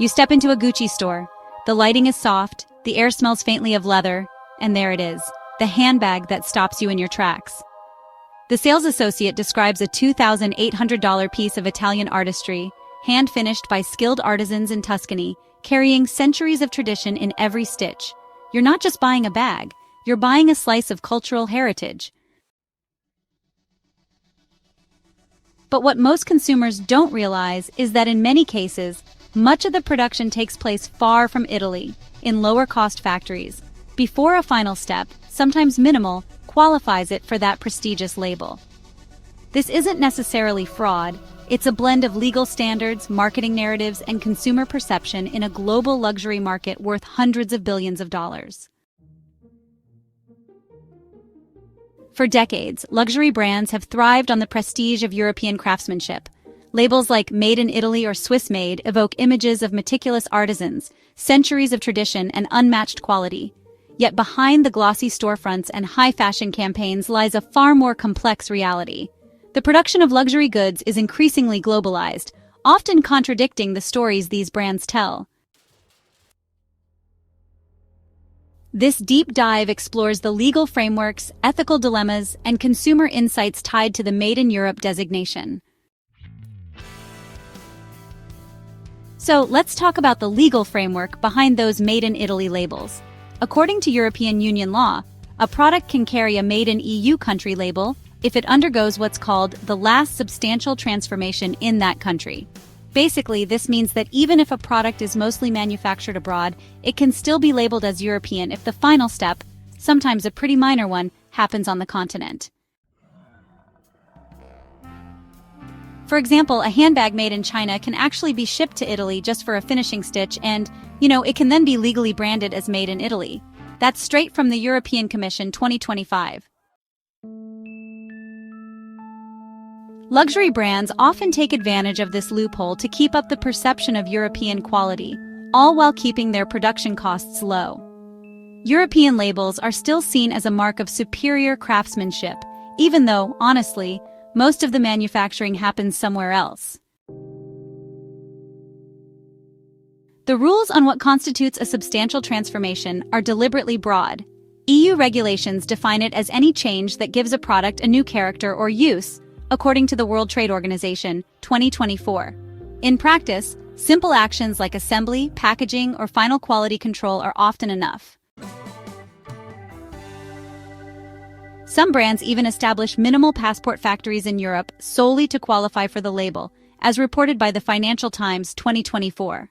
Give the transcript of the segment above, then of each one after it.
You step into a Gucci store. The lighting is soft, the air smells faintly of leather, and there it is, the handbag that stops you in your tracks. The sales associate describes a $2,800 piece of Italian artistry, hand-finished by skilled artisans in Tuscany, carrying centuries of tradition in every stitch. You're not just buying a bag, you're buying a slice of cultural heritage. But what most consumers don't realize is that in many cases, much of the production takes place far from Italy, in lower-cost factories, before a final step, sometimes minimal, qualifies it for that prestigious label. This isn't necessarily fraud, it's a blend of legal standards, marketing narratives, and consumer perception in a global luxury market worth hundreds of billions of dollars. For decades, luxury brands have thrived on the prestige of European craftsmanship. Labels like Made in Italy or Swiss Made evoke images of meticulous artisans, centuries of tradition, and unmatched quality. Yet behind the glossy storefronts and high-fashion campaigns lies a far more complex reality. The production of luxury goods is increasingly globalized, often contradicting the stories these brands tell. This deep dive explores the legal frameworks, ethical dilemmas, and consumer insights tied to the Made in Europe designation. So let's talk about the legal framework behind those Made in Italy labels. According to European Union law, a product can carry a Made in EU country label if it undergoes what's called the last substantial transformation in that country. Basically, this means that even if a product is mostly manufactured abroad, it can still be labeled as European if the final step, sometimes a pretty minor one, happens on the continent. For example, a handbag made in China can actually be shipped to Italy just for a finishing stitch and, it can then be legally branded as Made in Italy. That's straight from the European Commission 2025. Luxury brands often take advantage of this loophole to keep up the perception of European quality, all while keeping their production costs low. European labels are still seen as a mark of superior craftsmanship, even though, honestly, most of the manufacturing happens somewhere else. The rules on what constitutes a substantial transformation are deliberately broad. EU regulations define it as any change that gives a product a new character or use, according to the World Trade Organization, 2024. In practice, simple actions like assembly, packaging, or final quality control are often enough. Some brands even establish minimal passport factories in Europe solely to qualify for the label, as reported by the Financial Times 2024.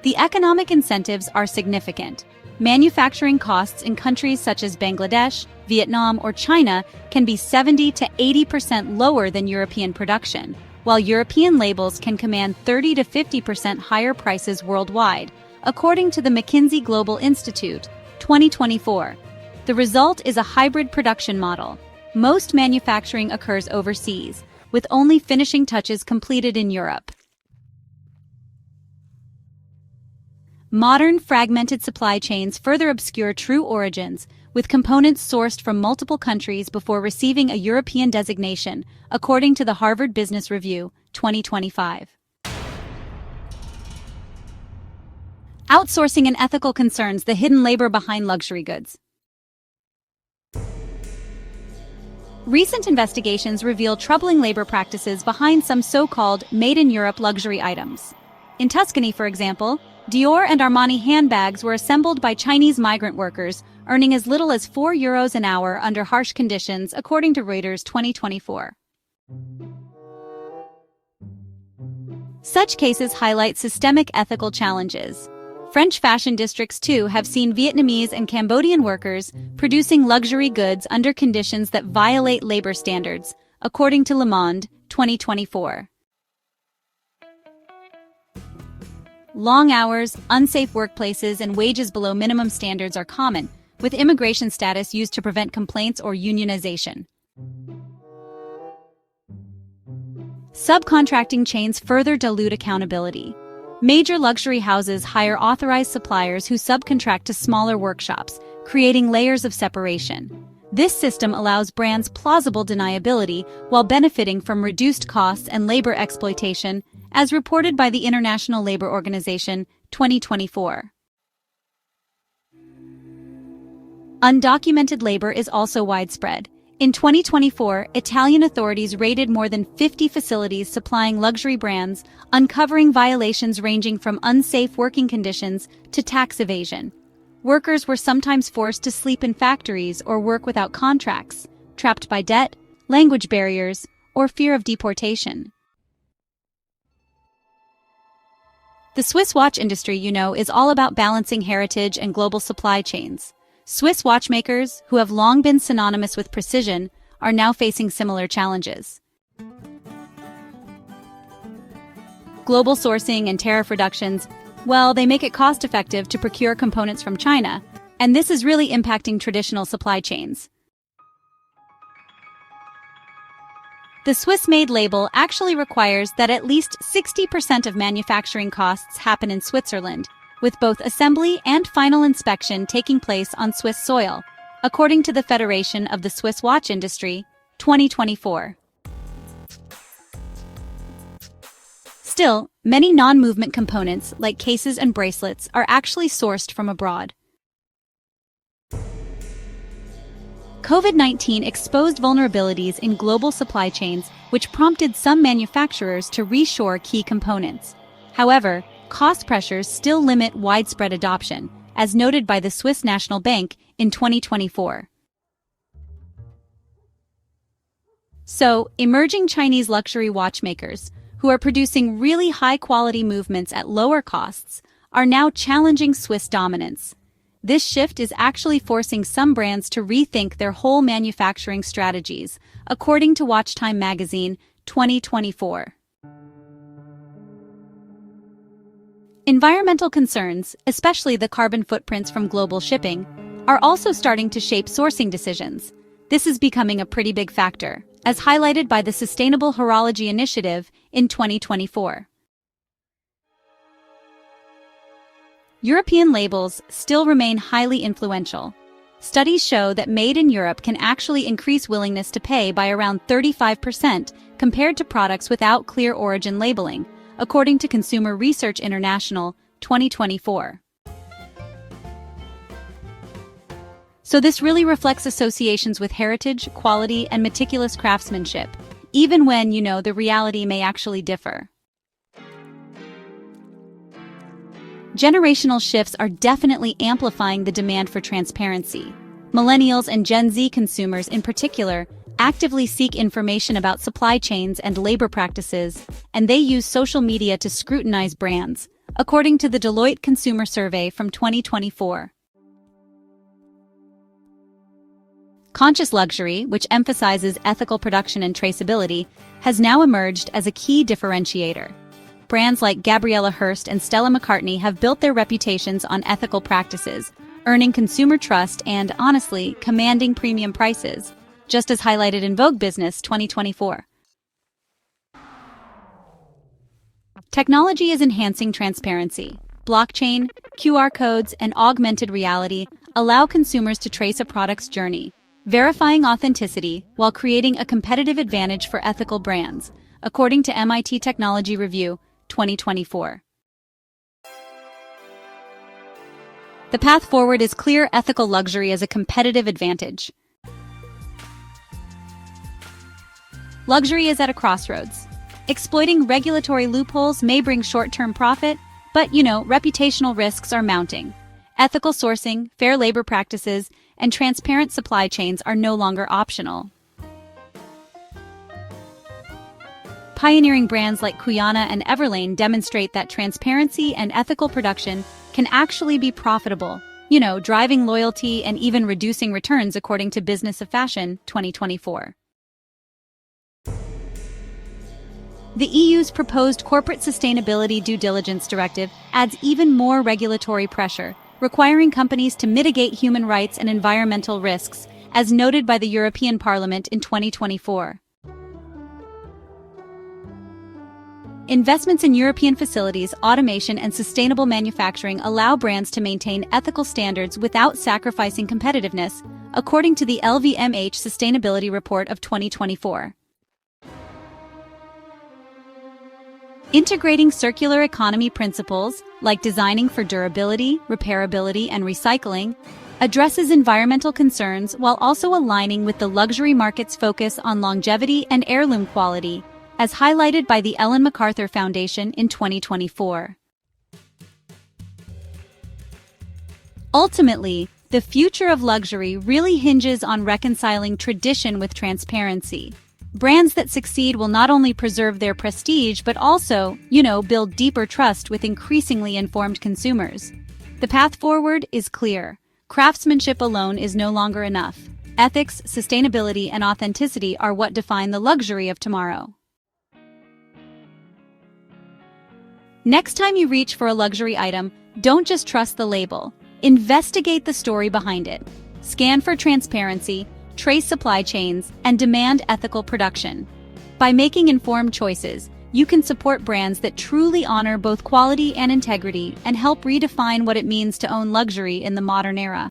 The economic incentives are significant. Manufacturing costs in countries such as Bangladesh, Vietnam, or China can be 70 to 80% lower than European production, while European labels can command 30 to 50% higher prices worldwide, according to the McKinsey Global Institute, 2024. The result is a hybrid production model. Most manufacturing occurs overseas, with only finishing touches completed in Europe. Modern, fragmented supply chains further obscure true origins, with components sourced from multiple countries before receiving a European designation, according to the Harvard Business Review, 2025. Outsourcing and ethical concerns: the hidden labor behind luxury goods. Recent investigations reveal troubling labor practices behind some so-called made-in-Europe luxury items. In Tuscany, for example, Dior and Armani handbags were assembled by Chinese migrant workers, earning as little as €4 an hour under harsh conditions, according to Reuters 2024. Such cases highlight systemic ethical challenges. French fashion districts, too, have seen Vietnamese and Cambodian workers producing luxury goods under conditions that violate labor standards, according to Le Monde, 2024. Long hours, unsafe workplaces, and wages below minimum standards are common, with immigration status used to prevent complaints or unionization. Subcontracting chains further dilute accountability. Major luxury houses hire authorized suppliers who subcontract to smaller workshops, creating layers of separation. This system allows brands plausible deniability while benefiting from reduced costs and labor exploitation, as reported by the International Labor Organization 2024. Undocumented labor is also widespread. In 2024, Italian authorities raided more than 50 facilities supplying luxury brands, uncovering violations ranging from unsafe working conditions to tax evasion. Workers were sometimes forced to sleep in factories or work without contracts, trapped by debt, language barriers, or fear of deportation. The Swiss watch industry, is all about balancing heritage and global supply chains. Swiss watchmakers, who have long been synonymous with precision, are now facing similar challenges. Global sourcing and tariff reductions, they make it cost-effective to procure components from China, and this is really impacting traditional supply chains. The Swiss-made label actually requires that at least 60% of manufacturing costs happen in Switzerland, with both assembly and final inspection taking place on Swiss soil, according to the Federation of the Swiss Watch Industry, 2024. Still, many non-movement components, like cases and bracelets, are actually sourced from abroad. COVID-19 exposed vulnerabilities in global supply chains, which prompted some manufacturers to reshore key components. However, cost pressures still limit widespread adoption, as noted by the Swiss National Bank in 2024. So, emerging Chinese luxury watchmakers, who are producing really high-quality movements at lower costs, are now challenging Swiss dominance. This shift is actually forcing some brands to rethink their whole manufacturing strategies, according to Watchtime magazine 2024. Environmental concerns, especially the carbon footprints from global shipping, are also starting to shape sourcing decisions. This is becoming a pretty big factor, as highlighted by the Sustainable Horology Initiative in 2024. European labels still remain highly influential. Studies show that Made in Europe can actually increase willingness to pay by around 35% compared to products without clear origin labeling, according to Consumer Research International 2024. So this really reflects associations with heritage, quality, and meticulous craftsmanship, even when, the reality may actually differ. Generational shifts are definitely amplifying the demand for transparency. Millennials and Gen Z consumers in particular actively seek information about supply chains and labor practices, and they use social media to scrutinize brands, according to the Deloitte Consumer Survey from 2024. Conscious luxury, which emphasizes ethical production and traceability, has now emerged as a key differentiator. Brands like Gabriela Hearst and Stella McCartney have built their reputations on ethical practices, earning consumer trust and, honestly, commanding premium prices, just as highlighted in Vogue Business 2024. Technology is enhancing transparency. Blockchain, QR codes, and augmented reality allow consumers to trace a product's journey, verifying authenticity while creating a competitive advantage for ethical brands, according to MIT Technology Review 2024. The path forward is clear: ethical luxury as a competitive advantage. Luxury is at a crossroads. Exploiting regulatory loopholes may bring short-term profit, but, reputational risks are mounting. Ethical sourcing, fair labor practices, and transparent supply chains are no longer optional. Pioneering brands like Cuyana and Everlane demonstrate that transparency and ethical production can actually be profitable, driving loyalty and even reducing returns, according to Business of Fashion 2024. The EU's proposed Corporate Sustainability Due Diligence Directive adds even more regulatory pressure, requiring companies to mitigate human rights and environmental risks, as noted by the European Parliament in 2024. Investments in European facilities, automation, and sustainable manufacturing allow brands to maintain ethical standards without sacrificing competitiveness, according to the LVMH Sustainability Report of 2024. Integrating circular economy principles, like designing for durability, repairability, and recycling, addresses environmental concerns while also aligning with the luxury market's focus on longevity and heirloom quality, as highlighted by the Ellen MacArthur Foundation in 2024. Ultimately, the future of luxury really hinges on reconciling tradition with transparency. Brands that succeed will not only preserve their prestige but also, build deeper trust with increasingly informed consumers. The path forward is clear. Craftsmanship alone is no longer enough. Ethics, sustainability, and authenticity are what define the luxury of tomorrow. Next time you reach for a luxury item, don't just trust the label. Investigate the story behind it. Scan for transparency, trace supply chains, and demand ethical production. By making informed choices, you can support brands that truly honor both quality and integrity and help redefine what it means to own luxury in the modern era.